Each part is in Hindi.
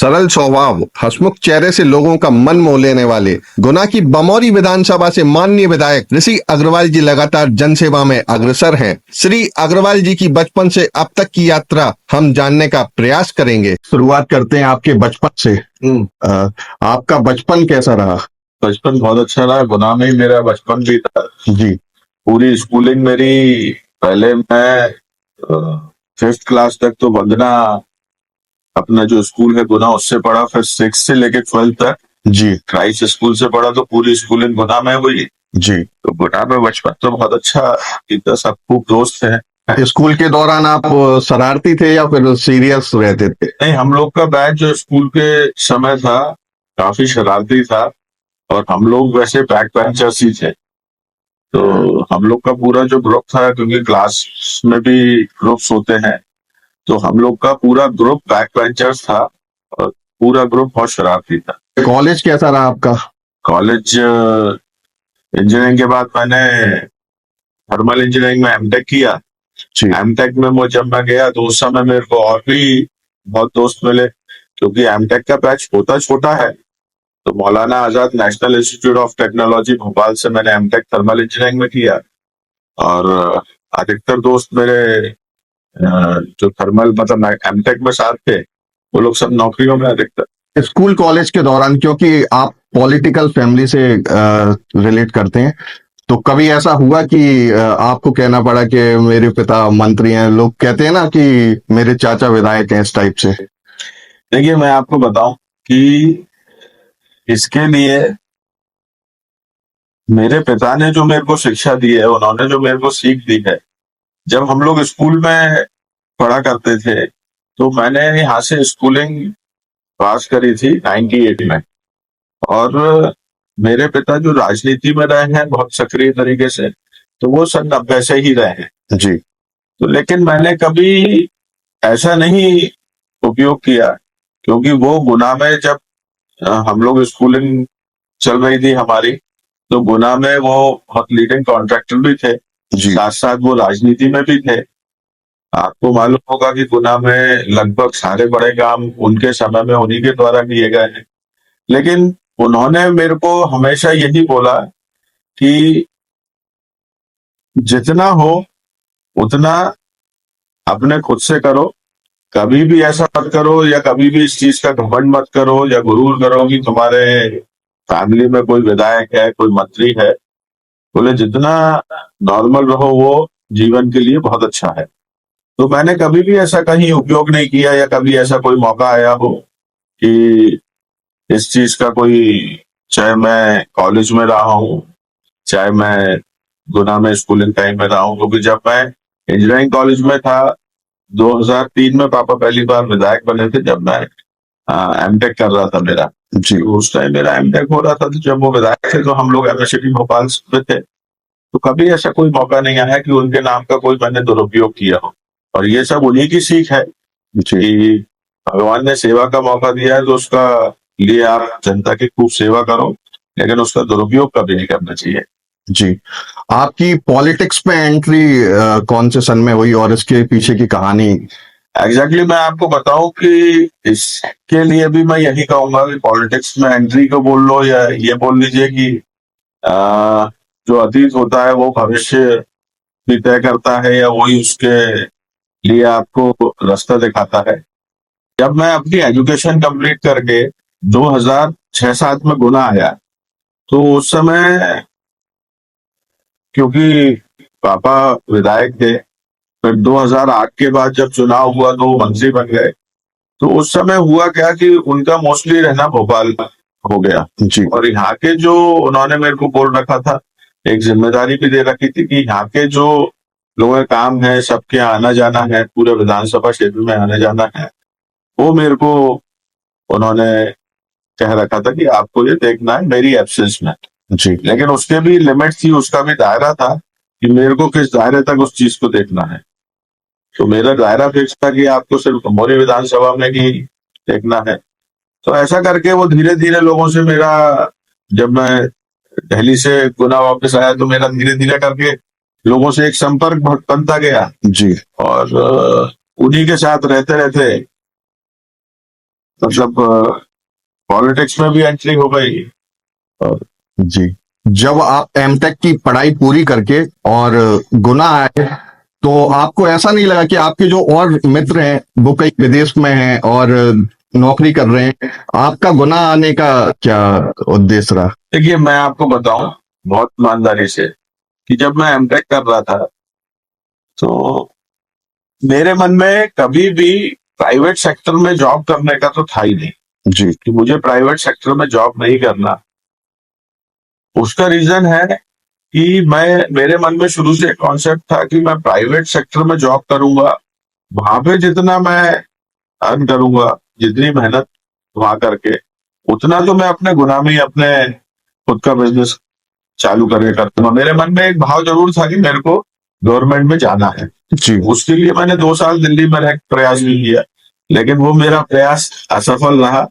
सरल स्वभाव, हंसमुख चेहरे से लोगों का मन मोह लेने वाले गुना की बमौरी विधानसभा से माननीय विधायक ऋषि अग्रवाल जी लगातार जनसेवा में अग्रसर हैं। श्री अग्रवाल जी की बचपन से अब तक की यात्रा हम जानने का प्रयास करेंगे। शुरुआत करते हैं आपके बचपन से। आपका बचपन कैसा रहा? बचपन बहुत अच्छा रहा। गुना में ही मेरा बचपन भी था जी। पूरी स्कूलिंग मेरी, पहले मैं 5th क्लास तक तो वंदना अपना जो स्कूल है गुना उससे पढ़ा, फिर 6 से लेके 12 तक जी क्राइस्ट स्कूल से पढ़ा, तो पूरी स्कूलिंग गुना में हुई। जी। तो गुना में बचपन तो बहुत अच्छा, इतना सब खूब दोस्त है। स्कूल के दौरान आप शरारती थे या फिर सीरियस रहते थे? नहीं, हम लोग का बैच जो स्कूल के समय था काफी शरारती था, और हम लोग वैसे बैक बेंचर्स ही थे। तो हम लोग का पूरा जो ग्रुप था, क्योंकि क्लास में भी ग्रुप्स होते हैं, तो हम लोग का पूरा ग्रुप बैक बेंचर्स था और पूरा ग्रुप बहुत शरारती था। कॉलेज कैसा रहा आपका? कॉलेज इंजीनियरिंग के बाद मैंने थर्मल इंजीनियरिंग में एमटेक किया। एमटेक में जब मैं गया तो उस समय मेरे को और भी बहुत दोस्त मिले, क्योंकि एमटेक का बैच होता छोटा है। तो Maulana Azad national institute of technology Bhopal से मैंने एमटेक थर्मल इंजीनियरिंग में किया, और अधिकतर दोस्त मेरे जो थर्मल मतलब एमटेक में साथ थे, वो लोग सब नौकरियों में अधिकतर। स्कूल कॉलेज के दौरान, क्योंकि आप पॉलिटिकल फैमिली से रिलेट करते हैं, तो कभी ऐसा हुआ कि आपको कहना पड़ा कि मेरे पिता मंत्री हैं, लोग कहते हैं ना कि मेरे चाचा विधायक हैं, इस टाइप से? देखिए, मैं आपको बताऊं कि इसके लिए मेरे पिता ने जो मेरे को शिक्षा दी है, उन्होंने जो मेरे को सीख दी है, जब हम लोग स्कूल में पढ़ा करते थे, तो मैंने यहाँ से स्कूलिंग पास करी थी 98 में, और मेरे पिता जो राजनीति में रहे हैं बहुत सक्रिय तरीके से, तो वो सन 90 से ही रहे हैं जी। तो लेकिन मैंने कभी ऐसा नहीं उपयोग किया, क्योंकि वो गुना में जब हम लोग स्कूलिंग चल रही थी हमारी, तो गुना में वो बहुत लीडिंग कॉन्ट्रैक्टर भी थे, साथ साथ वो राजनीति में भी थे। आपको मालूम होगा कि गुना में लगभग सारे बड़े काम उनके समय में उन्हीं के द्वारा किए गए हैं। लेकिन उन्होंने मेरे को हमेशा यही बोला कि जितना हो उतना अपने खुद से करो, कभी भी ऐसा मत करो या कभी भी इस चीज का घमंड मत करो या गुरूर करो कि तुम्हारे फैमिली में कोई विधायक है, कोई मंत्री है। बोले जितना नॉर्मल रहो वो जीवन के लिए बहुत अच्छा है। तो मैंने कभी भी ऐसा कहीं उपयोग नहीं किया, या कभी ऐसा कोई मौका आया हो कि इस चीज का कोई, चाहे मैं कॉलेज में रहा हूँ, चाहे मैं गुना में स्कूलिंग टाइम में रहा हूँ, क्योंकि जब मैं इंजीनियरिंग कॉलेज में था 2003 में पापा पहली बार विधायक बने थे, जब मैं एमटेक कर रहा था मेरा। जी। उस टाइम मेरा एमटेक हो रहा था, तो जब वो विधायक थे तो हम लोग यूनिवर्सिटी भोपाल में थे, तो कभी ऐसा कोई मौका नहीं आया कि उनके नाम का कोई मैंने दुरुपयोग किया हो। और ये सब उन्हीं की सीख है कि भगवान ने सेवा का मौका दिया है, तो उसका लिए आप जनता की खूब सेवा करो, लेकिन उसका दुरुपयोग कभी नहीं करना चाहिए। जी। आपकी पॉलिटिक्स में एंट्री कौन से सन में हुई और इसके पीछे की कहानी? एग्जैक्टली मैं आपको बताऊं कि इसके लिए भी मैं यही कहूंगा कि पॉलिटिक्स में एंट्री को बोल लो, या ये बोल लीजिए कि जो अतीत होता है वो भविष्य भी तय करता है, या वही उसके लिए आपको रास्ता दिखाता है। जब मैं अपनी एजुकेशन कंप्लीट करके 2006-07 में गुना आया, तो उस समय क्योंकि पापा विधायक थे, फिर 2008 के बाद जब चुनाव हुआ तो वो मंत्री बन गए। तो उस समय हुआ क्या कि उनका मोस्टली रहना भोपाल हो गया जी। और यहाँ के जो उन्होंने मेरे को बोल रखा था, एक जिम्मेदारी भी दे रखी थी कि यहाँ के जो लोगों का काम है, सबके आना जाना है, पूरे विधानसभा क्षेत्र में आने जाना है, वो मेरे को उन्होंने कह रखा था कि आपको ये देखना है मेरी एब्सेंस में। जी। लेकिन उसके भी लिमिट थी, उसका भी दायरा था कि मेरे को किस दायरे तक उस चीज को देखना है। तो मेरा दायरा फिक्स था कि आपको सिर्फ मोरी विधानसभा में ही देखना है। तो ऐसा करके वो धीरे धीरे लोगों से मेरा, जब मैं दिल्ली से गुना वापस आया तो मेरा धीरे धीरे करके लोगों से एक संपर्क बनता गया। जी। और उन्हीं के साथ रहते रहते मतलब पॉलिटिक्स में भी एंट्री हो गई। जी, जब आप एमटेक की पढ़ाई पूरी करके और गुना आए, तो आपको ऐसा नहीं लगा कि आपके जो और मित्र हैं वो कई विदेश में हैं और नौकरी कर रहे हैं, आपका गुना आने का क्या उद्देश्य रहा? देखिए, मैं आपको बताऊं बहुत ईमानदारी से कि जब मैं एमटेक कर रहा था तो मेरे मन में कभी भी प्राइवेट सेक्टर में जॉब करने का तो था ही नहीं जी, कि मुझे प्राइवेट सेक्टर में जॉब नहीं करना। उसका रीजन है कि मेरे मन में शुरू से एक कॉन्सेप्ट था कि मैं प्राइवेट सेक्टर में जॉब करूंगा, वहां पे जितना मैं अर्न करूंगा, जितनी मेहनत वहां करके, उतना तो मैं अपने गुना में ही अपने खुद का बिजनेस चालू करके करता हूँ। मेरे मन में एक भाव जरूर था कि मेरे को गवर्नमेंट में जाना है। जी, उसके लिए मैंने 2 साल दिल्ली में रह प्रयास भी किया, लेकिन वो मेरा प्रयास असफल रहा।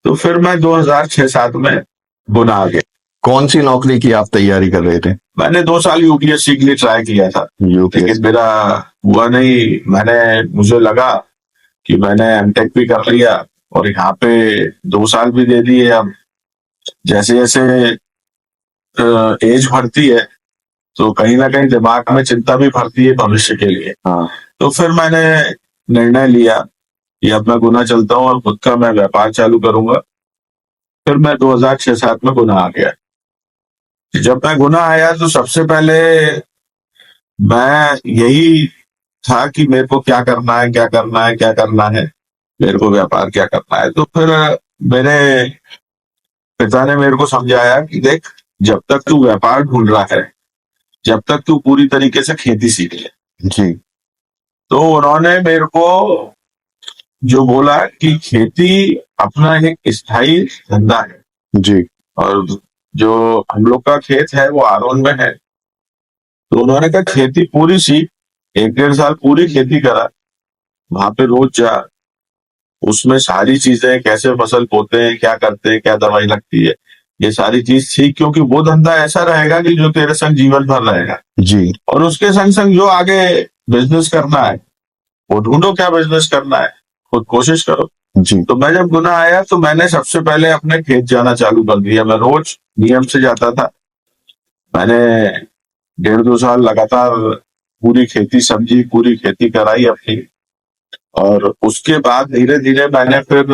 तो फिर मैं 2006-07 में गुना आ गया। कौन सी नौकरी की आप तैयारी कर रहे थे? मैंने 2 साल यूपीएससी के लिए ट्राई किया था, यूपीएससी। लेकिन मेरा हुआ नहीं। मुझे लगा कि मैंने एमटेक भी कर लिया और यहाँ पे 2 साल भी दे दिए। अब जैसे जैसे एज बढ़ती है तो कहीं ना कहीं दिमाग में चिंता भी बढ़ती है भविष्य के लिए। हाँ, तो फिर मैंने निर्णय लिया कि अब मैं गुना चलता हूँ और खुद का मैं व्यापार चालू करूंगा। फिर मैं 2006-07 में गुना आ गया। जब मैं गुना आया तो सबसे पहले मैं यही था कि मेरे को क्या करना है, क्या करना है, क्या करना है, मेरे को व्यापार क्या करना है। तो फिर मेरे पिता ने मेरे को समझाया कि देख, जब तक तू व्यापार ढूंढ रहा है, जब तक तू पूरी तरीके से खेती सीख ले। जी, तो उन्होंने मेरे को जो बोला कि खेती अपना एक स्थायी धंधा है, जी, और जो हम लोग का खेत है वो आरोन में है। तो उन्होंने कहा खेती पूरी सीख, 1-1.5 साल पूरी खेती करा, वहां पे रोज जा, उसमें सारी चीजें कैसे फसल बोते हैं, क्या करते हैं, क्या दवाई लगती है, ये सारी चीज सीख, क्योंकि वो धंधा ऐसा रहेगा कि जो तेरे संग जीवन भर रहेगा। जी, और उसके संग संग जो आगे बिजनेस करना है वो ढूंढो, क्या बिजनेस करना है, खुद कोशिश करो। जी, तो मैं जब गुना आया तो मैंने सबसे पहले अपने खेत जाना चालू कर दिया। मैं रोज नियम से जाता था। मैंने 1.5-2 साल लगातार पूरी खेती समझी, पूरी खेती कराई अपनी। और उसके बाद धीरे धीरे मैंने फिर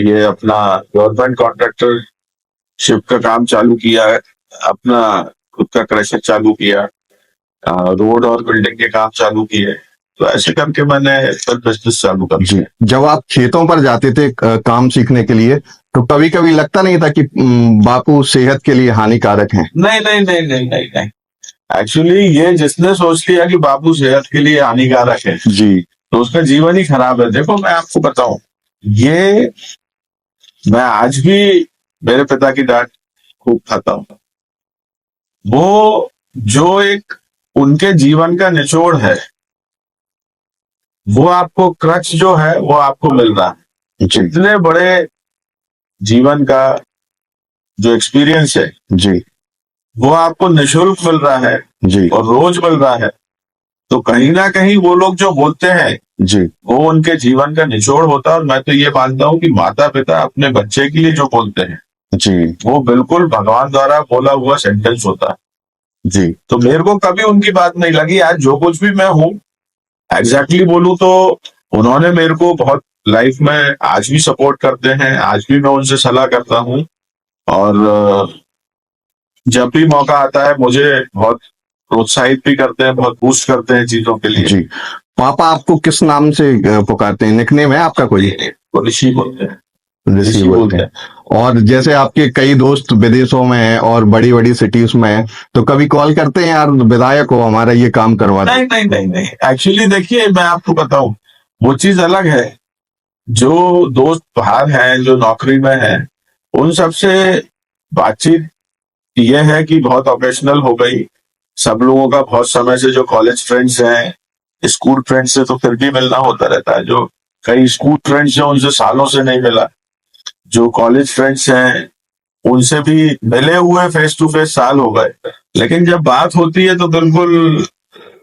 ये अपना गवर्नमेंट कॉन्ट्रैक्टरशिप का काम चालू किया है, अपना खुद का क्रशर चालू किया, रोड और बिल्डिंग के काम चालू किए। तो ऐसे करके मैंने फिर बिजनेस चालू कर जी। दिया। जब आप खेतों पर जाते थे काम सीखने के लिए, तो कभी कभी लगता नहीं था कि बापू सेहत के लिए हानिकारक हैं? नहीं नहीं नहीं नहीं नहीं नहीं, एक्चुअली ये जिसने सोच लिया कि बाबू सेहत के लिए हानिकारक है, जी, तो उसका जीवन ही खराब है। देखो, मैं आपको बताऊं, ये मैं आज भी मेरे पिता की डांट खूब खाता हूं। वो जो एक उनके जीवन का निचोड़ है, वो आपको क्रक्स जो है वो आपको मिल रहा है। जी, इतने बड़े जीवन का जो एक्सपीरियंस है जी, वो आपको निशुल्क मिल रहा है जी, और रोज मिल रहा है। तो कहीं ना कहीं वो लोग जो बोलते हैं जी, वो उनके जीवन का निचोड़ होता है। और मैं तो ये मानता हूँ कि माता पिता अपने बच्चे के लिए जो बोलते हैं जी, वो बिल्कुल भगवान द्वारा बोला हुआ सेंटेंस होता है। जी, तो मेरे को कभी उनकी बात नहीं लगी। आज जो कुछ भी मैं हूँ, एग्जैक्टली बोलूं तो उन्होंने मेरे को बहुत लाइफ में आज भी सपोर्ट करते हैं। आज भी मैं उनसे सलाह करता हूँ, और जब भी मौका आता है मुझे बहुत प्रोत्साहित भी करते हैं, बहुत बूस्ट करते हैं चीजों के लिए। जी। पापा आपको किस नाम से पुकारते हैं? निकनेम है आपका कोई? वो ऋषि बोलते हैं, ऋषि ऋषि बोलते बोलते हैं। हैं। और जैसे आपके कई दोस्त विदेशों में हैं और बड़ी बड़ी सिटीज में हैं, तो कभी कॉल करते हैं, यार विधायक हो, हमारा ये काम करवा दो? नहीं नहीं नहीं नहीं, एक्चुअली देखिए, मैं आपको बताऊं, वो चीज अलग है। जो दोस्त बाहर हैं, जो नौकरी में हैं, उन सबसे बातचीत ये है कि बहुत ओकेशनल हो गई। सब लोगों का बहुत समय से जो कॉलेज फ्रेंड्स हैं, स्कूल फ्रेंड्स से तो फिर भी मिलना होता रहता है। जो कई स्कूल फ्रेंड्स हैं उनसे सालों से नहीं मिला, जो कॉलेज फ्रेंड्स हैं उनसे भी मिले हुए फेस टू फेस साल हो गए। लेकिन जब बात होती है तो बिल्कुल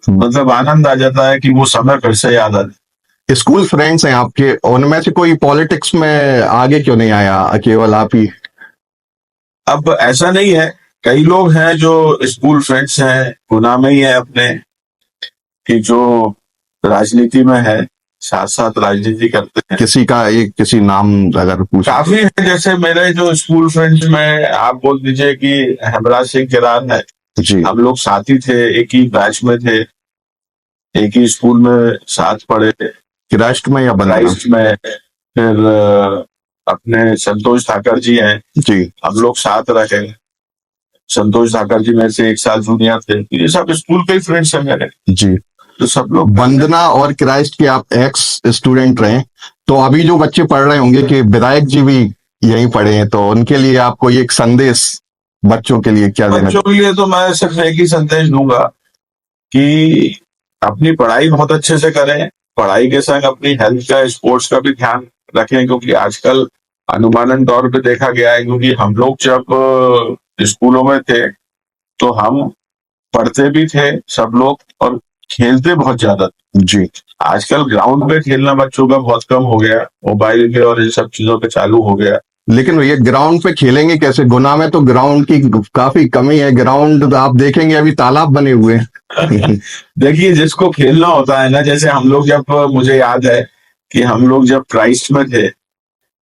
मतलब आनंद आ जाता है कि वो समय फिर से याद आ जाए। स्कूल फ्रेंड्स हैं आपके, उनमें से कोई पॉलिटिक्स में आगे क्यों नहीं आया, केवल आप ही? अब ऐसा नहीं है, कई लोग हैं जो स्कूल फ्रेंड्स हैं, गुना में ही है अपने, कि जो राजनीति में है, साथ साथ राजनीति करते हैं। किसी का एक किसी नाम अगर पूछा? काफी है, जैसे मेरे जो स्कूल फ्रेंड्स में आप बोल दीजिए कि हेमराज सिंह किरार है, जी हम लोग साथी थे, एक ही बैच में थे, एक ही स्कूल में साथ पढ़े थे, राष्ट्र में या बंदना? क्राइस्ट में। फिर अपने संतोष ठाकर जी हैं, जी हम लोग साथ रहे। संतोष ठाकर जी मेरे से 1 साल जूनियर थे। ये सब स्कूल के ही फ्रेंड्स हैं मेरे, जी। तो सब लोग। वंदना और क्राइस्ट के आप एक्स स्टूडेंट रहे, तो अभी जो बच्चे पढ़ रहे होंगे कि विधायक जी भी यहीं पढ़े हैं, तो उनके लिए आपको ये एक संदेश बच्चों के लिए क्या देना? बच्चों के लिए तो मैं सिर्फ एक ही संदेश दूंगा कि अपनी पढ़ाई बहुत अच्छे से करें, पढ़ाई के संग अपनी हेल्थ का, स्पोर्ट्स का भी ध्यान रखें, क्योंकि आजकल अनुमानन तौर पे देखा गया है, क्योंकि हम लोग जब स्कूलों में थे तो हम पढ़ते भी थे सब लोग और खेलते बहुत ज्यादा थे। जी आजकल ग्राउंड पे खेलना बच्चों का बहुत कम हो गया, मोबाइल पे और इन सब चीजों पे चालू हो गया। लेकिन ये ग्राउंड पे खेलेंगे कैसे? गुना में तो ग्राउंड की काफी कमी है, ग्राउंड आप देखेंगे अभी तालाब बने हुए हैं। देखिए, जिसको खेलना होता है ना, जैसे हम लोग जब, मुझे याद है कि हम लोग जब क्राइस्ट में थे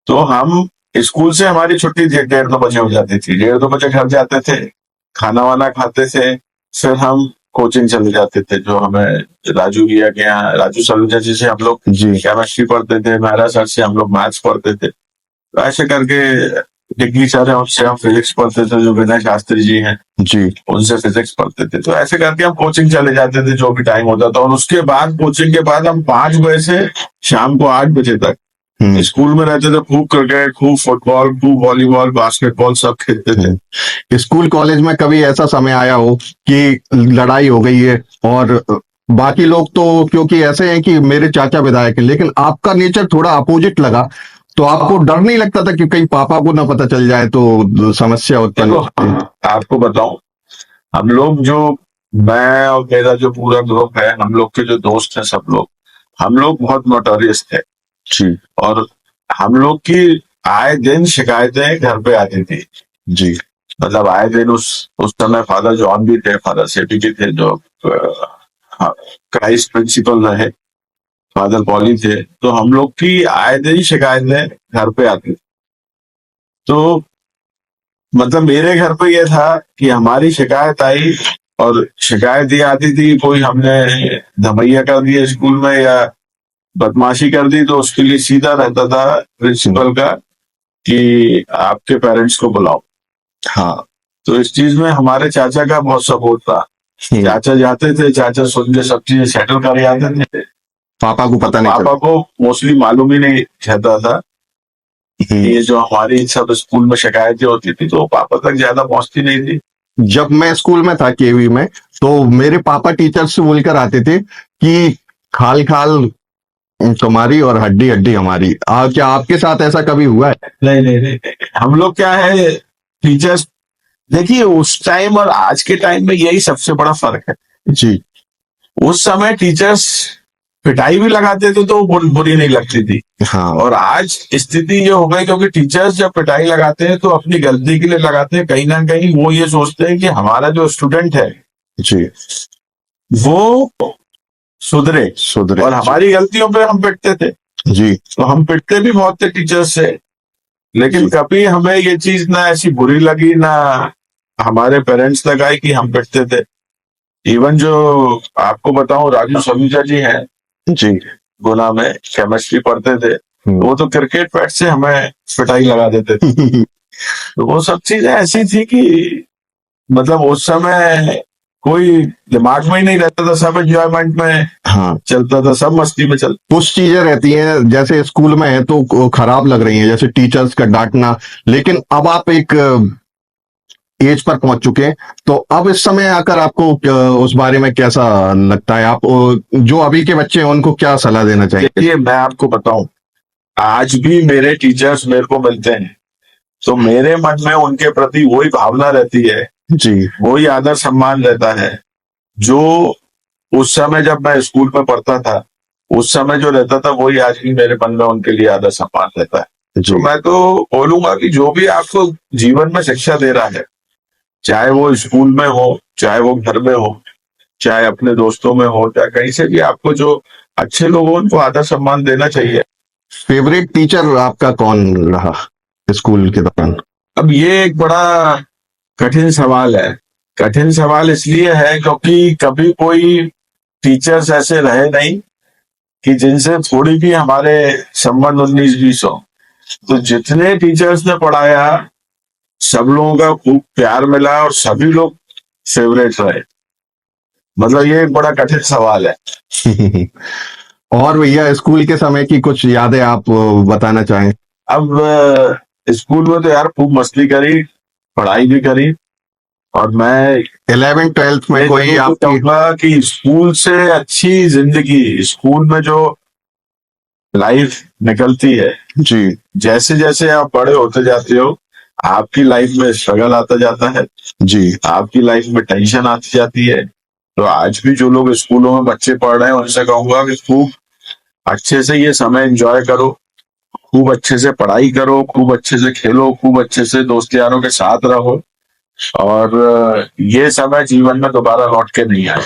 तो हम स्कूल से, हमारी छुट्टी 1:30-2 बजे हो जाती थी, 1:30-2 बजे घर जाते थे, खाना वाना खाते थे, फिर हम कोचिंग चले जाते थे, जो हमें राजू भैया के यहाँ, राजू सलूजा जी से हम लोग जी केमिस्ट्री पढ़ते थे, मेहरा सर से हम लोग मैथ्स पढ़ते थे, तो ऐसे करके डिग्री सर है उनसे हम फिजिक्स पढ़ते थे, जो विनय शास्त्री जी हैं जी उनसे फिजिक्स पढ़ते थे। तो ऐसे करके हम कोचिंग चले जाते थे, जो भी टाइम होता था, और उसके बाद कोचिंग के बाद हम 5 बजे से शाम को 8 बजे तक स्कूल में रहते थे। खूब क्रिकेट, खूब फुटबॉल, खूब वॉलीबॉल, बास्केटबॉल सब खेलते थे। स्कूल कॉलेज में कभी ऐसा समय आया हो कि लड़ाई हो गई है, और बाकी लोग तो क्योंकि ऐसे हैं कि मेरे चाचा विधायक हैं, लेकिन आपका नेचर थोड़ा अपोजिट लगा, तो आपको डर नहीं लगता था कि कहीं पापा को ना पता चल जाए तो समस्या उत्पन्न हो सकती है? आपको बताऊं, हम लोग जो, मैं और मेरा जो पूरा ग्रुप है, हम लोग के जो दोस्त हैं सब लोग, हम लोग बहुत नोटोरियस थे जी और हम लोग की आए दिन शिकायतें घर पे आती थी। जी मतलब आए दिन, उस समय फादर जॉन भी थे, फादर सेठी भी थे, जो क्राइस्ट प्रिंसिपल रहे, फादर पॉली थे, तो हम लोग की आए दिन शिकायतें घर पे आती। तो मतलब मेरे घर पे ये था कि हमारी शिकायत आई, और शिकायत ये आती थी, कोई हमने धमैया कर दिया स्कूल में या बदमाशी कर दी, तो उसके लिए सीधा रहता था प्रिंसिपल का कि आपके पेरेंट्स को बुलाओ। हाँ तो इस चीज में हमारे चाचा का बहुत सपोर्ट था। चाचा जाते थे, चाचा सुन के सब चीजें सेटल कर आते थे। पापा को पता नहीं पापा को मोस्टली मालूम ही नहीं रहता था ये जो हमारी सब स्कूल में शिकायतें होती थी, तो पापा तक ज्यादा पहुंचती नहीं थी। जब मैं स्कूल में था केवी में, तो मेरे पापा टीचर्स से बोलकर आते थे कि खाल खाल तुम्हारी और हड्डी हड्डी हमारी। क्या आपके साथ ऐसा कभी हुआ है? नहीं नहीं नहीं, हम लोग क्या है, टीचर्स, देखिए उस टाइम और आज के टाइम में यही सबसे बड़ा फर्क है जी। उस समय टीचर्स पिटाई भी लगाते थे तो बुरी नहीं लगती थी, हाँ और आज स्थिति ये हो गई, क्योंकि टीचर्स जब पिटाई लगाते हैं तो अपनी गलती के लिए लगाते हैं, कहीं ना कहीं वो ये सोचते हैं कि हमारा जो स्टूडेंट है जी वो सुधरे, सुधरे। और हमारी गलतियों पे हम पिटते थे। जी तो हम पिटते भी बहुत थे टीचर्स से, लेकिन कभी हमें ये चीज ना ऐसी बुरी लगी, ना हमारे पेरेंट्स तक आई कि हम पिटते थे। इवन जो आपको बताऊं, राजू सलूजा जी हैं, जी गुना में केमिस्ट्री पढ़ते थे, वो तो क्रिकेट बैट से हमें पिटाई लगा देते थे। तो वो सब चीजें ऐसी थी कि मतलब उस समय कोई दिमाग में ही नहीं रहता था, सब एंजॉयमेंट में हाँ चलता था, सब मस्ती में चलता। कुछ चीजें रहती हैं जैसे स्कूल में है तो खराब लग रही हैं, जैसे टीचर्स का डांटना, लेकिन अब आप एक एज पर पहुंच चुके हैं, तो अब इस समय आकर आपको उस बारे में कैसा लगता है? आप जो अभी के बच्चे हैं उनको क्या सलाह देना चाहिए? देखिए, मैं आपको बताऊं, आज भी मेरे टीचर्स मेरे को मिलते हैं तो मेरे मन में उनके प्रति वही भावना रहती है, जी वही आदर सम्मान रहता है जो उस समय जब मैं स्कूल में पढ़ता था उस समय जो रहता था वही आज भी मेरे मन में उनके लिए आदर सम्मान रहता है। जी तो मैं तो बोलूंगा कि जो भी आपको जीवन में शिक्षा दे रहा है, चाहे वो स्कूल में हो, चाहे वो घर में हो, चाहे अपने दोस्तों में हो, चाहे कहीं से भी, आपको जो अच्छे लोग हो उनको आदर सम्मान देना चाहिए। फेवरेट टीचर आपका कौन रहा स्कूल के दौरान? अब ये एक बड़ा कठिन सवाल है। कठिन सवाल इसलिए है क्योंकि कभी कोई टीचर्स ऐसे रहे नहीं कि जिनसे थोड़ी भी हमारे संबंध 19-20 हो। तो जितने टीचर्स ने पढ़ाया, सब लोगों का खूब प्यार मिला और सभी लोग फेवरेट रहे। मतलब ये एक बड़ा कठिन सवाल है। और भैया स्कूल के समय की कुछ यादें आप बताना चाहें? अब स्कूल में तो यार खूब मस्ती करी, पढ़ाई भी करी, और मैं 11th-12th में ये कोई जरूर आपकी? कहूंगा कि स्कूल से अच्छी जिंदगी, स्कूल में जो लाइफ निकलती है, जी जैसे जैसे आप बड़े होते जाते हो, आपकी लाइफ में स्ट्रगल आता जाता है, जी आपकी लाइफ में टेंशन आती जाती है। तो आज भी जो लोग स्कूलों में बच्चे पढ़ रहे हैं उनसे कहूंगा कि खूब अच्छे से ये समय एंजॉय करो, खूब अच्छे से पढ़ाई करो, खूब अच्छे से खेलो, खूब अच्छे से दोस्त यारों के साथ रहो, और ये समय जीवन में दोबारा लौट के नहीं आए,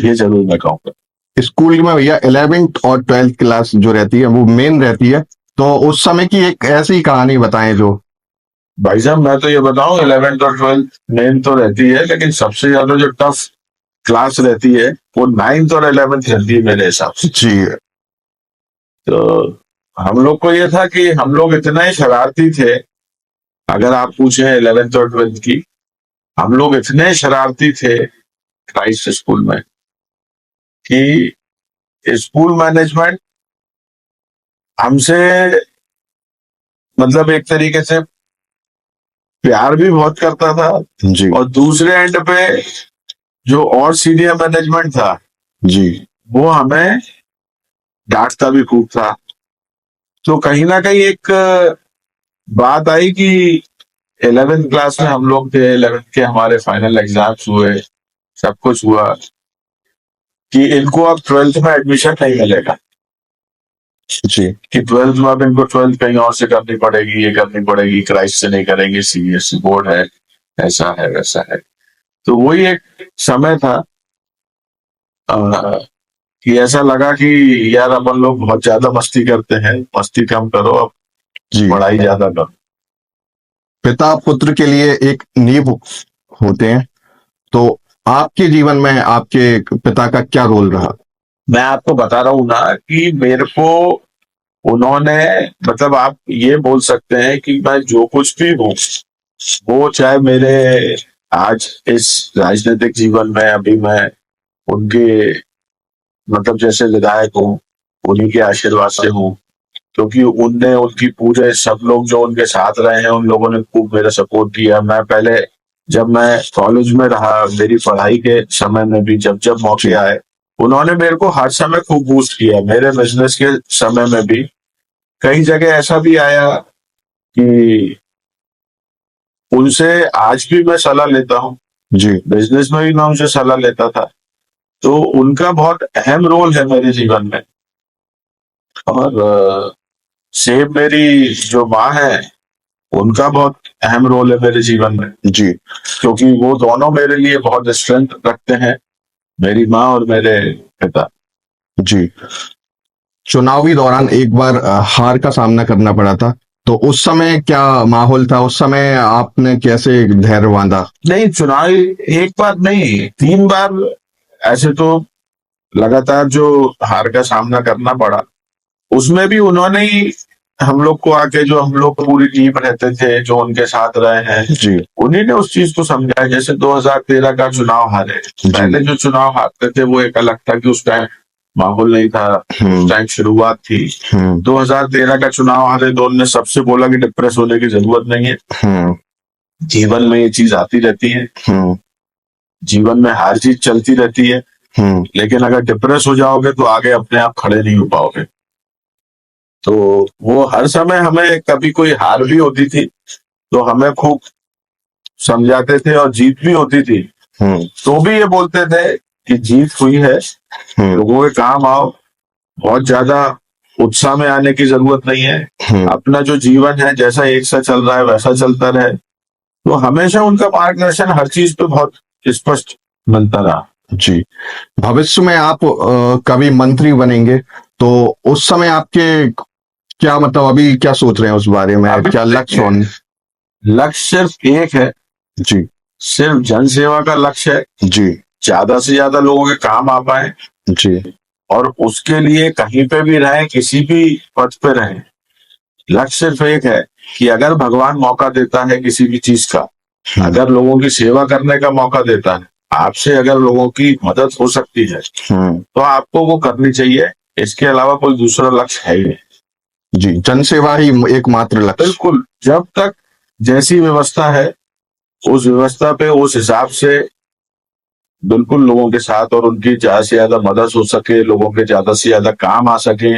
ये जरूर मैं कहूंगा। स्कूल में भैया 11th और 12th क्लास जो रहती है वो मेन रहती है, तो उस समय की एक ऐसी कहानी बताएं जो। भाई साहब मैं तो ये बताऊं, 11th और 12th मेन तो रहती है, लेकिन सबसे ज्यादा जो टफ क्लास रहती है वो 9th और 11th रहती है मेरे हिसाब से। जी तो हम लोग को ये था कि हम लोग इतना ही शरारती थे। अगर आप पूछें 11th और 12th की, हम लोग इतने शरारती थे क्राइस्ट स्कूल में कि स्कूल मैनेजमेंट हमसे मतलब एक तरीके से प्यार भी बहुत करता था, जी और दूसरे एंड पे जो और सीनियर मैनेजमेंट था जी वो हमें डांटता भी खूब था। तो कहीं ना कहीं एक बात आई कि 11th क्लास में हम लोग थे, 11th के हमारे फाइनल एग्जाम्स हुए, सब कुछ हुआ, कि इनको अब 12th में एडमिशन नहीं मिलेगा, जी कि 12th में अब इनको 12th कहीं और से करनी पड़ेगी, ये करनी पड़ेगी, क्राइस्ट से नहीं करेंगे, सीबीएसई बोर्ड है, ऐसा है वैसा है। तो वही एक समय था कि ऐसा लगा कि यार अपन लोग बहुत ज्यादा मस्ती करते हैं, मस्ती कम करो, अब जी पढ़ाई ज्यादा करो। पिता पुत्र के लिए एक नींव होते हैं, तो आपके जीवन में आपके पिता का क्या रोल रहा? मैं आपको बता रहा हूं ना कि मेरे को उन्होंने, मतलब आप ये बोल सकते हैं कि मैं जो कुछ भी हूँ, वो चाहे मेरे आज इस राजनीतिक जीवन में अभी मैं उनके मतलब जैसे विधायक हूँ, उन्हीं के आशीर्वाद से हूँ, क्योंकि उनने उनकी पूरे सब लोग जो उनके साथ रहे हैं उन लोगों ने खूब मेरा सपोर्ट किया। मैं पहले जब मैं कॉलेज में रहा, मेरी पढ़ाई के समय में भी जब जब मौके आए, उन्होंने मेरे को हर समय खूब बूस्ट किया। मेरे बिजनेस के समय में भी कई जगह ऐसा भी आया कि उनसे आज भी मैं सलाह लेता हूँ, जी बिजनेस में भी मैं उनसे सलाह लेता था। तो उनका बहुत अहम रोल है मेरे जीवन में। और सेम मेरी जो माँ है, उनका बहुत अहम रोल है मेरे जीवन में, जी क्योंकि वो दोनों मेरे लिए बहुत स्ट्रेंथ रखते हैं, मेरी माँ और मेरे पिता। जी चुनावी दौरान एक बार हार का सामना करना पड़ा था, तो उस समय क्या माहौल था? उस समय आपने कैसे धैर्य बांधा? नहीं, चुनाव एक बार नहीं, 3 बार ऐसे तो लगातार जो हार का सामना करना पड़ा, उसमें भी उन्होंने ही हम लोग को आके, जो हम लोग पूरी टीम रहते थे जो उनके साथ रहे हैं, जी उन्हीं ने उस चीज को समझा। जैसे 2013 का चुनाव हारे, पहले जो चुनाव हारते थे वो एक अलग था कि उस टाइम माहौल नहीं था, उस टाइम शुरुआत थी। 2013 का चुनाव हारे तो उन्होंने सबसे बोला कि डिप्रेस होने की जरूरत नहीं है, जीवन में ये चीज आती रहती है, जीवन में हार जीत चलती रहती है, लेकिन अगर डिप्रेस हो जाओगे तो आगे अपने आप खड़े नहीं हो पाओगे। तो वो हर समय हमें, कभी कोई हार भी होती थी तो हमें खूब समझाते थे, और जीत भी होती थी तो भी ये बोलते थे कि जीत हुई है, लोगों के काम आओ, बहुत ज्यादा उत्साह में आने की जरूरत नहीं है। अपना जो जीवन है जैसा एक सा चल रहा है वैसा चलता रहे। तो हमेशा उनका मार्गदर्शन हर चीज पे बहुत स्पष्ट मिलता रहा। जी। भविष्य में आप कभी मंत्री बनेंगे तो उस समय आपके क्या मतलब अभी क्या सोच रहे हैं उस बारे में, अभी क्या लक्ष्य होंगे? लक्ष्य सिर्फ एक है, जी सिर्फ जन सेवा का लक्ष्य है। जी ज्यादा से ज्यादा लोगों के काम आ पाए जी और उसके लिए कहीं पे भी रहे, किसी भी पद पे रहे, लक्ष्य सिर्फ एक है कि अगर भगवान मौका देता है किसी भी चीज का, अगर लोगों की सेवा करने का मौका देता है, आपसे अगर लोगों की मदद हो सकती है तो आपको वो करनी चाहिए। इसके अलावा कोई दूसरा लक्ष्य है ही नहीं। जी, जनसेवा ही एकमात्र लक्ष्य। बिल्कुल, जब तक जैसी व्यवस्था है उस व्यवस्था पे उस हिसाब से बिल्कुल लोगों के साथ और उनकी ज्यादा से ज्यादा मदद हो सके, लोगों के ज्यादा से ज्यादा काम आ सके,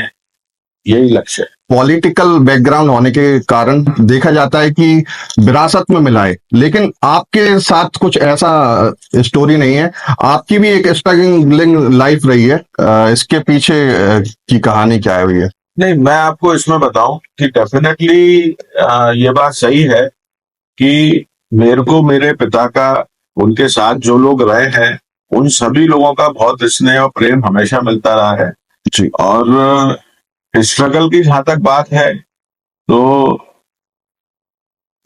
यही लक्ष्य है। पॉलिटिकल बैकग्राउंड होने के कारण देखा जाता है कि विरासत में मिला है, लेकिन आपके साथ कुछ ऐसा स्टोरी नहीं है। आपकी भी एक स्ट्रगलिंग लाइफ रही है। इसके पीछे की कहानी क्या है भैया? नहीं, मैं आपको इसमें बताऊं कि डेफिनेटली ये बात सही है कि मेरे को मेरे पिता का, उनके साथ जो लोग रहे हैं, उन सभी लोगों का बहुत स्नेह और प्रेम हमेशा मिलता रहा है। जी और स्ट्रगल की जहां तक बात है तो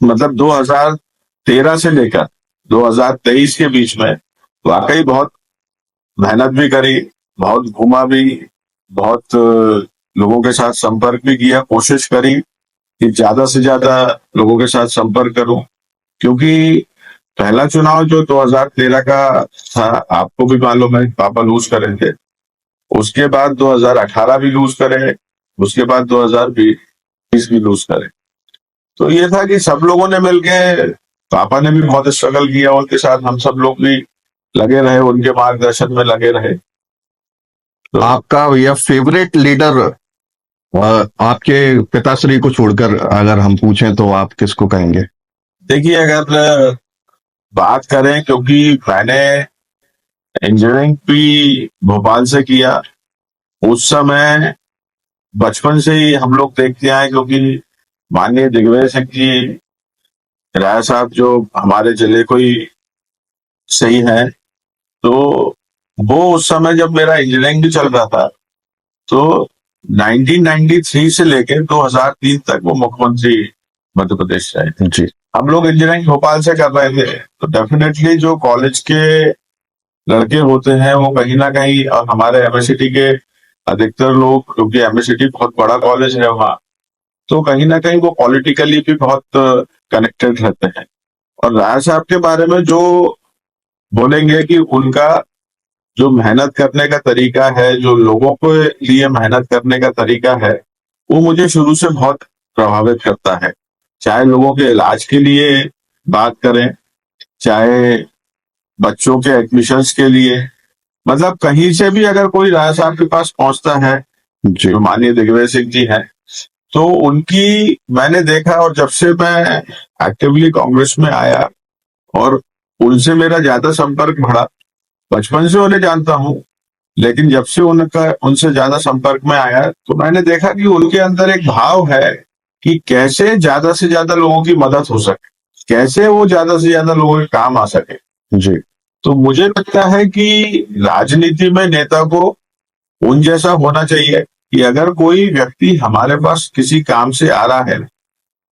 मतलब 2013 से लेकर 2023 के बीच में वाकई बहुत मेहनत भी करी, बहुत घूमा भी, बहुत लोगों के साथ संपर्क भी किया, कोशिश करी कि ज्यादा से ज्यादा लोगों के साथ संपर्क करूं। क्योंकि पहला चुनाव जो 2013 का था, आपको भी मालूम है, पापा लूज करे थे। उसके बाद 2018 भी लूज करे, उसके बाद 2020 भी लूज करे। तो ये था कि सब लोगों ने मिलके, पापा ने भी बहुत स्ट्रगल किया, उनके साथ हम सब लोग भी लगे रहे, उनके मार्गदर्शन में लगे रहे। तो आपका भैया फेवरेट लीडर आपके पिताश्री को छोड़कर अगर हम पूछें तो आप किसको कहेंगे? देखिए, अगर बात करें, क्योंकि मैंने इंजीनियरिंग भी भोपाल से किया, उस समय बचपन से ही हम लोग देखते आए, क्योंकि माननीय दिग्विजय सिंह जी राय साहब जो हमारे जिले को ही सही है, तो वो उस समय जब मेरा इंजीनियरिंग भी चल रहा था तो 1993 से लेकर 2003 तक वो मुख्यमंत्री मध्य प्रदेश रहे थे। जी हम लोग इंजीनियरिंग भोपाल से कर रहे थे, तो डेफिनेटली जो कॉलेज के लड़के होते हैं वो कहीं ना कहीं, और हमारे एमएससीटी के अधिकतर लोग, क्योंकि एमएससीटी बहुत बड़ा कॉलेज है वहाँ, तो कहीं ना कहीं वो पॉलिटिकली भी बहुत कनेक्टेड रहते हैं। और राय साहब के बारे में जो बोलेंगे कि उनका जो मेहनत करने का तरीका है, जो लोगों के लिए मेहनत करने का तरीका है, वो मुझे शुरू से बहुत प्रभावित करता है। चाहे लोगों के इलाज के लिए बात करें, चाहे बच्चों के एडमिशन्स के लिए, मतलब कहीं से भी अगर कोई राय साहब के पास पहुंचता है, जी जो माननीय दिग्विजय सिंह जी हैं, तो उनकी मैंने देखा, और जब से मैं एक्टिवली कांग्रेस में आया और उनसे मेरा ज्यादा संपर्क बढ़ा, बचपन से उन्हें जानता हूं, लेकिन जब से उनका उनसे ज्यादा संपर्क में आया तो मैंने देखा कि उनके अंदर एक भाव है कि कैसे ज्यादा से ज्यादा लोगों की मदद हो सके, कैसे वो ज्यादा से ज्यादा लोगों के काम आ सके। जी तो मुझे लगता है कि राजनीति में नेता को उन जैसा होना चाहिए कि अगर कोई व्यक्ति हमारे पास किसी काम से आ रहा है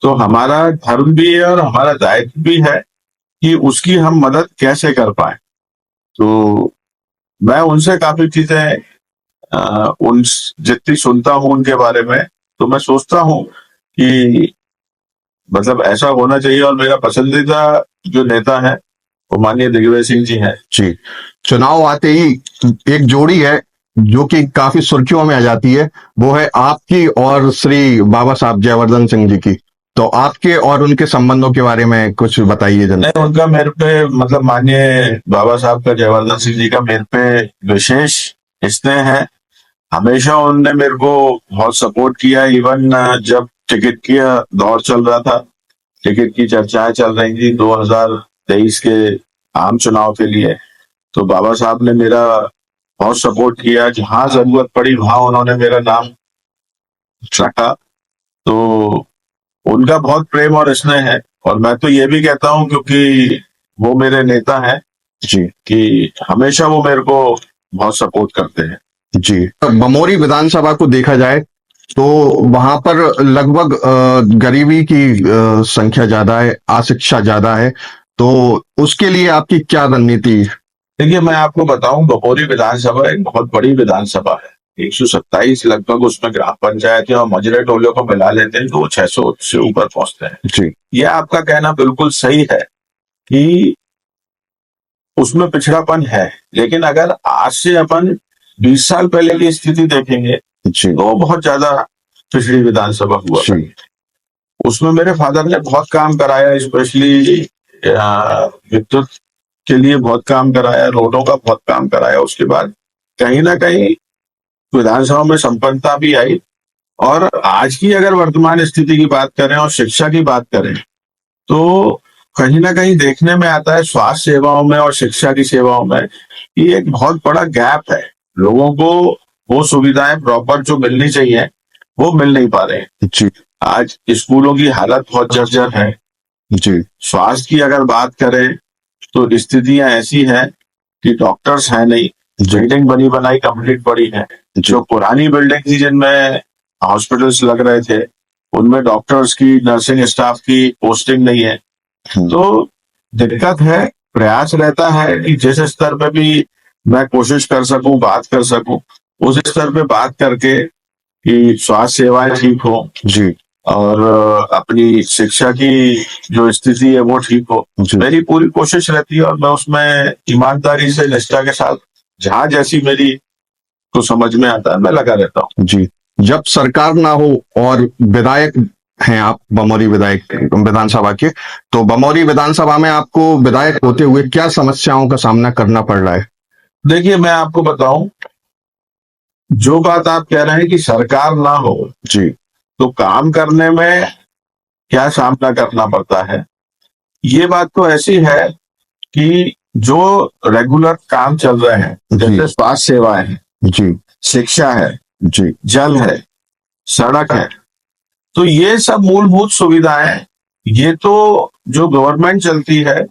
तो हमारा धर्म भी है और हमारा दायित्व भी है कि उसकी हम मदद कैसे कर पाए। तो मैं उनसे काफी चीजें उन जितनी सुनता हूं उनके बारे में, तो मैं सोचता हूं कि मतलब ऐसा होना चाहिए। और मेरा पसंदीदा जो नेता है वो माननीय दिग्विजय सिंह जी हैं। जी। चुनाव आते ही एक जोड़ी है जो कि काफी सुर्खियों में आ जाती है, वो है आपकी और श्री बाबा साहब जयवर्धन सिंह जी की। तो आपके और उनके संबंधों के बारे में कुछ बताइए जन। नहीं, उनका मेरे पे, मतलब माननीय बाबा साहब का, जयवर्धन सिंह जी का मेरे पे विशेष स्नेह है। हमेशा उन्होंने मेरे को बहुत सपोर्ट किया। इवन जब टिकट का दौर चल रहा था, टिकट की चर्चाएं चल रही थी 2023 के आम चुनाव के लिए, तो बाबा साहब ने मेरा बहुत सपोर्ट किया, जहां जरूरत पड़ी वहां उन्होंने मेरा नाम रखा। तो उनका बहुत प्रेम और स्नेह है, और मैं तो ये भी कहता हूँ क्योंकि वो मेरे नेता हैं जी कि हमेशा वो मेरे को बहुत सपोर्ट करते हैं। जी। बमोरी विधानसभा को देखा जाए तो वहां पर लगभग गरीबी की संख्या ज्यादा है, अशिक्षा ज्यादा है, तो उसके लिए आपकी क्या रणनीति? देखिए, मैं आपको बताऊं, बमोरी विधानसभा एक बहुत बड़ी विधानसभा है। 127 लगभग उसमें ग्राम पंचायतें और मजरे टोले को मिला लेते हैं तो 600 से ऊपर पहुंचते हैं। जी ये आपका कहना बिल्कुल सही है कि उसमें पिछड़ापन है, लेकिन अगर आज से अपन 20 साल पहले की स्थिति देखेंगे जी तो बहुत ज्यादा पिछड़ी विधानसभा हुआ जी करती। उसमें मेरे फादर ने बहुत काम कराया, स्पेशली विद्युत के लिए बहुत काम कराया, रोडों का बहुत काम कराया। उसके बाद कहीं ना कहीं विधानसभा में संपन्नता भी आई। और आज की अगर वर्तमान स्थिति की बात करें और शिक्षा की बात करें तो कहीं ना कहीं देखने में आता है स्वास्थ्य सेवाओं में और शिक्षा की सेवाओं में कि एक बहुत बड़ा गैप है। लोगों को वो सुविधाएं प्रॉपर जो मिलनी चाहिए वो मिल नहीं पा रहे हैं। जी आज स्कूलों की हालत बहुत जर्जर है। जी स्वास्थ्य की अगर बात करें तो स्थितियां ऐसी हैं कि डॉक्टर्स है नहीं, बिल्डिंग बनी बनाई कंप्लीट पड़ी है। जो पुरानी बिल्डिंग थी जिनमें हॉस्पिटल्स लग रहे थे उनमें डॉक्टर्स की, नर्सिंग स्टाफ की पोस्टिंग नहीं है। तो दिक्कत है। प्रयास रहता है कि जिस स्तर पे भी मैं कोशिश कर सकूं, बात कर सकूं, उस स्तर पे बात करके कि स्वास्थ्य सेवाएं ठीक हो जी और अपनी शिक्षा की जो स्थिति है वो ठीक हो। मेरी पूरी कोशिश रहती है और मैं उसमें ईमानदारी से, निष्ठा के साथ जहां जैसी मेरी को समझ में आता है मैं लगा रहता हूँ। जी। जब सरकार ना हो और विधायक हैं आप, बमोरी विधायक विधानसभा के, तो बमोरी विधानसभा में आपको विधायक होते हुए क्या समस्याओं का सामना करना पड़ रहा है? देखिए, मैं आपको बताऊं, जो बात आप कह रहे हैं कि सरकार ना हो जी तो काम करने में क्या सामना करना पड़ता है, ये बात तो ऐसी है कि जो रेगुलर काम चल रहे हैं, जैसे स्वास्थ्य सेवाएं हैं, जी शिक्षा है, जी जल है, सड़क है, तो ये सब मूलभूत सुविधाएं, ये तो जो गवर्नमेंट चलती है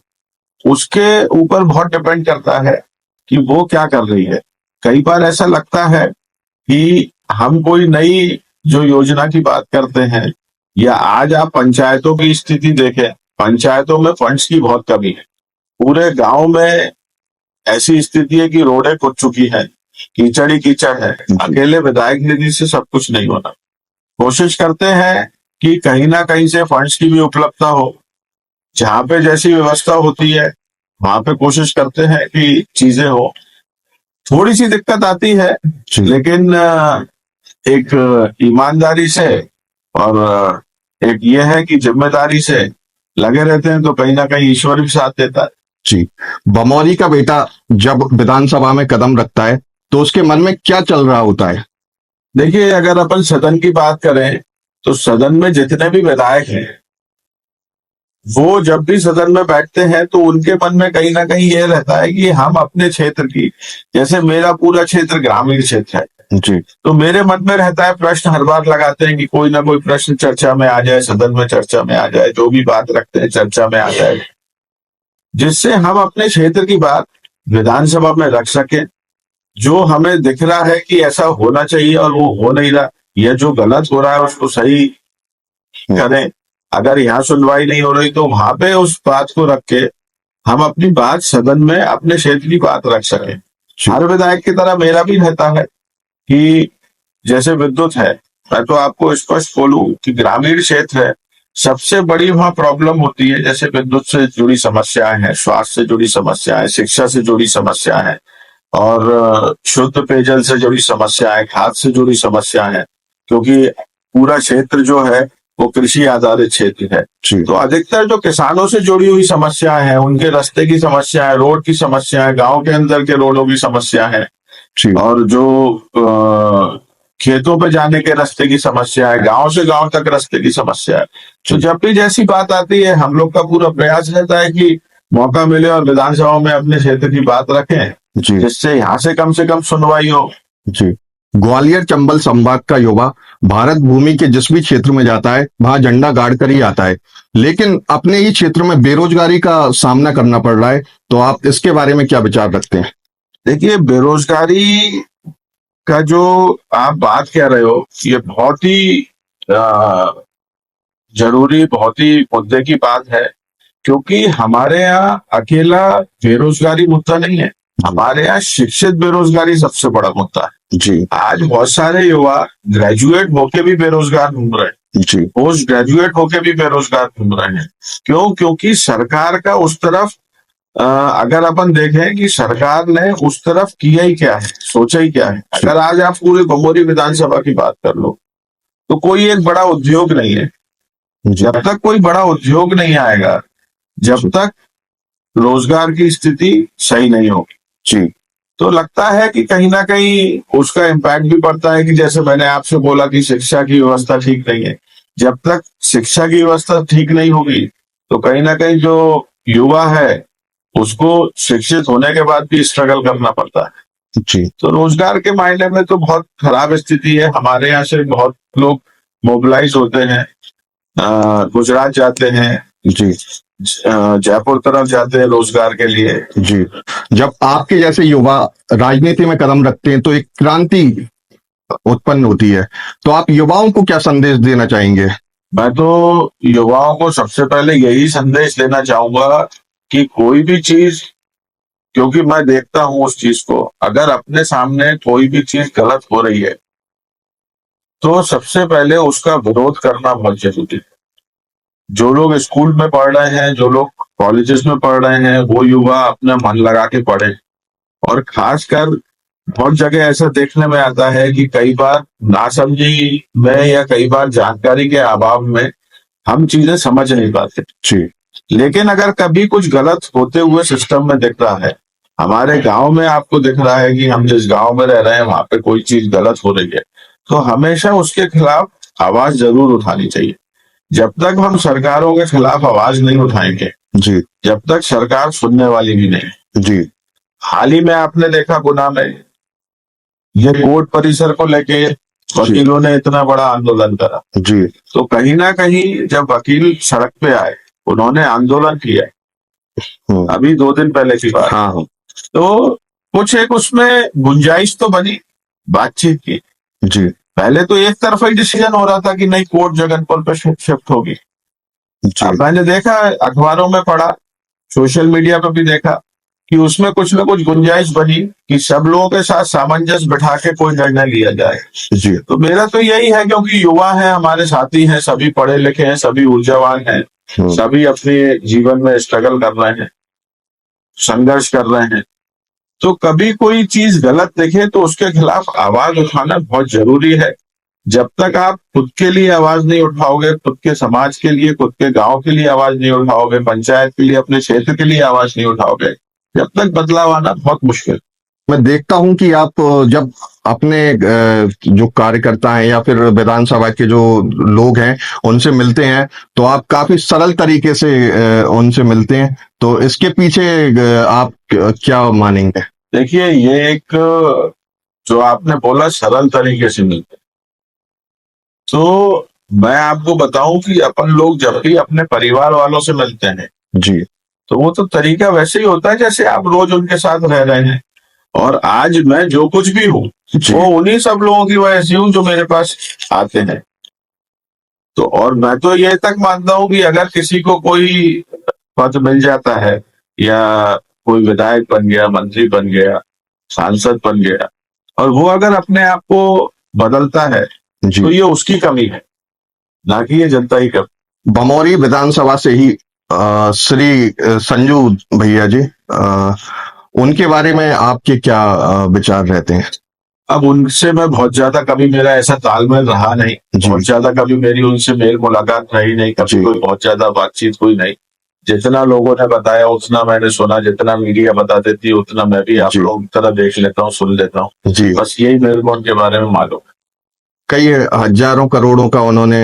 उसके ऊपर बहुत डिपेंड करता है कि वो क्या कर रही है। कई बार ऐसा लगता है कि हम कोई नई जो योजना की बात करते हैं, या आज आप पंचायतों की स्थिति देखें, पंचायतों में फंड्स की बहुत कमी है। पूरे गांव में ऐसी स्थिति है कि रोडें खुद चुकी है, कीचड़ ही कीचड़ है। अकेले विधायक निधि से सब कुछ नहीं होना। कोशिश करते हैं कि कहीं ना कहीं से फंड्स की भी उपलब्धता हो। जहां पे जैसी व्यवस्था होती है वहां पे कोशिश करते हैं कि चीजें हो। थोड़ी सी दिक्कत आती है, लेकिन एक ईमानदारी से और एक ये है कि जिम्मेदारी से लगे रहते हैं तो कहीं ना कहीं ईश्वर भी साथ देता है। जी। बमोरी का बेटा जब विधानसभा में कदम रखता है तो उसके मन में क्या चल रहा होता है? देखिए, अगर अपन सदन की बात करें तो सदन में जितने भी विधायक हैं वो जब भी सदन में बैठते हैं तो उनके मन में कहीं ना कहीं ये रहता है कि हम अपने क्षेत्र की, जैसे मेरा पूरा क्षेत्र ग्रामीण क्षेत्र है, जी तो मेरे मन में रहता है, प्रश्न हर बार लगाते हैं कि कोई ना कोई प्रश्न चर्चा में आ जाए, सदन में चर्चा में आ जाए, जो भी बात रखते हैं चर्चा में आ जाए, जिससे हम अपने क्षेत्र की बात विधानसभा में रख सके। जो हमें दिख रहा है कि ऐसा होना चाहिए और वो हो नहीं रहा, या जो गलत हो रहा है उसको सही करें। अगर यहाँ सुनवाई नहीं हो रही तो वहां पे उस बात को रख के हम अपनी बात सदन में अपने क्षेत्र की बात रख सकें। हर विधायक की तरह मेरा भी रहता है कि जैसे विद्युत है, मैं तो आपको स्पष्ट बोलूं कि ग्रामीण क्षेत्र है, सबसे बड़ी वहां प्रॉब्लम होती है। जैसे विद्युत से जुड़ी समस्याएं हैं, स्वास्थ्य से जुड़ी समस्याएं, शिक्षा से जुड़ी समस्याएं हैं, और शुद्ध पेयजल से जुड़ी समस्याएं, खाद से जुड़ी समस्याएं हैं, क्योंकि पूरा क्षेत्र जो है वो कृषि आधारित क्षेत्र है। तो अधिकतर जो किसानों से जुड़ी हुई समस्याएं हैं, उनके रास्ते की समस्या है, रोड की समस्या है, गांव के अंदर के रोडों की समस्या है, और जो खेतों पे जाने के रास्ते की समस्या है, गांव से गांव तक रास्ते की समस्या है। तो जब भी जैसी बात आती है हम लोग का पूरा प्रयास रहता है कि मौका मिले और विधानसभा में अपने क्षेत्र की बात रखें, जी जिससे यहाँ से कम सुनवाई हो। जी। ग्वालियर चंबल संभाग का युवा भारत भूमि के जिस भी क्षेत्र में जाता है वहां झंडा गाड़ कर ही आता है, लेकिन अपने ही क्षेत्र में बेरोजगारी का सामना करना पड़ रहा है। तो आप इसके बारे में क्या विचार रखते हैं? देखिए, बेरोजगारी का जो आप बात कह रहे हो, ये बहुत ही जरूरी, बहुत ही मुद्दे की बात है, क्योंकि हमारे यहाँ अकेला बेरोजगारी मुद्दा नहीं है, हमारे यहाँ शिक्षित बेरोजगारी सबसे बड़ा मुद्दा है। जी आज बहुत सारे युवा ग्रेजुएट होके भी बेरोजगार घूम रहे हैं, जी पोस्ट ग्रेजुएट होके भी बेरोजगार घूम रहे हैं। क्यों? क्योंकि सरकार का उस तरफ अगर अपन देखें कि सरकार ने उस तरफ किया ही क्या है, सोचा ही क्या है। अगर आज आप पूरे बमोरी विधानसभा की बात कर लो, तो कोई एक बड़ा उद्योग नहीं है। जब तक कोई बड़ा उद्योग नहीं आएगा, जब तक रोजगार की स्थिति सही नहीं होगी, जी तो लगता है कि कहीं ना कहीं उसका इम्पैक्ट भी पड़ता है। कि जैसे मैंने आपसे बोला कि शिक्षा की व्यवस्था ठीक नहीं है, जब तक शिक्षा की व्यवस्था ठीक नहीं होगी, तो कहीं ना कहीं जो युवा है उसको शिक्षित होने के बाद भी स्ट्रगल करना पड़ता है। जी तो रोजगार के मायने में तो बहुत खराब स्थिति है। हमारे यहाँ से बहुत लोग मोबिलाइज होते हैं, गुजरात जाते हैं, जी जयपुर तरफ जाते हैं रोजगार के लिए। जी। जब आपके जैसे युवा राजनीति में कदम रखते हैं तो एक क्रांति उत्पन्न होती है, तो आप युवाओं को क्या संदेश देना चाहेंगे? मैं तो युवाओं को सबसे पहले यही संदेश देना चाहूंगा कि कोई भी चीज, क्योंकि मैं देखता हूं उस चीज को, अगर अपने सामने कोई भी चीज गलत हो रही है तो सबसे पहले उसका विरोध करना बहुत जरूरी है। जो लोग स्कूल में पढ़ रहे हैं, जो लोग कॉलेजेस में पढ़ रहे हैं, वो युवा अपना मन लगा के पढ़े। और खासकर बहुत जगह ऐसा देखने में आता है कि कई बार नासमझी में या कई बार जानकारी के अभाव में हम चीजें समझ नहीं पाते। जी लेकिन अगर कभी कुछ गलत होते हुए सिस्टम में दिख रहा है, हमारे गांव में आपको दिख रहा है कि हम जिस गांव में रह रहे हैं वहां पे कोई चीज गलत हो रही है, तो हमेशा उसके खिलाफ आवाज जरूर उठानी चाहिए। जब तक हम सरकारों के खिलाफ आवाज नहीं उठाएंगे, जी जब तक सरकार सुनने वाली भी नहीं। जी हाल ही में आपने देखा गुना में ये कोर्ट परिसर को लेके वकीलों ने इतना बड़ा आंदोलन करा। जी तो कहीं ना कहीं जब वकील सड़क पे आए, उन्होंने आंदोलन किया। अभी 2 दिन पहले की बात। हाँ हाँ तो कुछ एक उसमें गुंजाइश तो बनी बातचीत की। जी पहले तो एक तरफा ही डिसीजन हो रहा था कि नहीं, कोर्ट जगनपुर पे शिफ्ट होगी। जी अब मैंने देखा, अखबारों में पढ़ा, सोशल मीडिया पर भी देखा कि उसमें कुछ न कुछ गुंजाइश बनी कि सब लोगों के साथ सामंजस्य बिठा के कोई निर्णय लिया जाए। जी तो मेरा तो यही है, क्योंकि युवा है, हमारे साथी हैं, सभी पढ़े लिखे हैं, सभी ऊर्जावान हैं, सभी अपने जीवन में स्ट्रगल कर रहे हैं, संघर्ष कर रहे हैं। तो कभी कोई चीज गलत दिखे तो उसके खिलाफ आवाज उठाना बहुत जरूरी है। जब तक आप खुद के लिए आवाज नहीं उठाओगे, खुद के समाज के लिए, खुद के गांव के लिए आवाज नहीं उठाओगे, पंचायत के लिए, अपने क्षेत्र के लिए आवाज नहीं उठाओगे, जब तक बदलाव आना बहुत मुश्किल। मैं देखता हूं कि आप जब अपने जो कार्यकर्ता हैं या फिर विधानसभा के जो लोग हैं उनसे मिलते हैं तो आप काफी सरल तरीके से उनसे मिलते हैं। तो इसके पीछे आप क्या मानेंगे? देखिए, ये एक जो आपने बोला सरल तरीके से मिलते, तो मैं आपको बताऊं कि अपन लोग जब भी अपने परिवार वालों से मिलते हैं, जी तो वो तो तरीका वैसे ही होता है जैसे आप रोज उनके साथ रह रहे हैं। और आज मैं जो कुछ भी हूँ वो उन्हीं सब लोगों की वजह से हूँ जो मेरे पास आते हैं। तो और मैं तो ये तक मानता हूँ कि अगर किसी को कोई पद मिल जाता है, या कोई विधायक बन गया, मंत्री बन गया, सांसद बन गया, और वो अगर अपने आप को बदलता है, जी तो ये उसकी कमी है, ना कि ये जनता ही कमी। बमौरी विधानसभा से ही श्री संजू भैया जी, उनके बारे में आपके क्या विचार रहते हैं? अब उनसे मैं बहुत ज्यादा, कभी मेरा ऐसा तालमेल रहा नहीं, जी। बहुत ज्यादा कभी मेरी उनसे मेल मुलाकात रही नहीं, कभी जी। कोई बहुत ज्यादा बातचीत हुई नहीं। जितना लोगों ने बताया उतना मैंने सुना, जितना मीडिया बता देती है उतना मैं भी आप जी। लोगों की तरह देख लेता हूँ, सुन लेता हूँ। जी बस यही मेरे को उनके बारे में मालूम है। कई हजारों करोड़ों का उन्होंने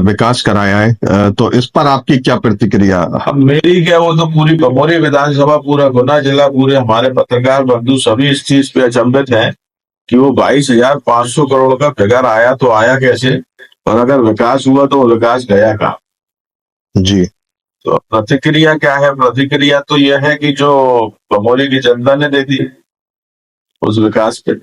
विकास कराया है, तो इस पर आपकी क्या प्रतिक्रिया? अब मेरी क्या, वो तो पूरी बमोरी विधानसभा, पूरा गुना जिला, पूरे हमारे पत्रकार बंधु सभी इस चीज पे अचंभित हैं कि वो 22,500 करोड़ का फिगर आया तो आया कैसे, और अगर विकास हुआ तो वो विकास गया कहाँ। जी। तो प्रतिक्रिया क्या है? प्रतिक्रिया तो यह है कि जो बमोरी की जनता ने दे दी उस विकास पे।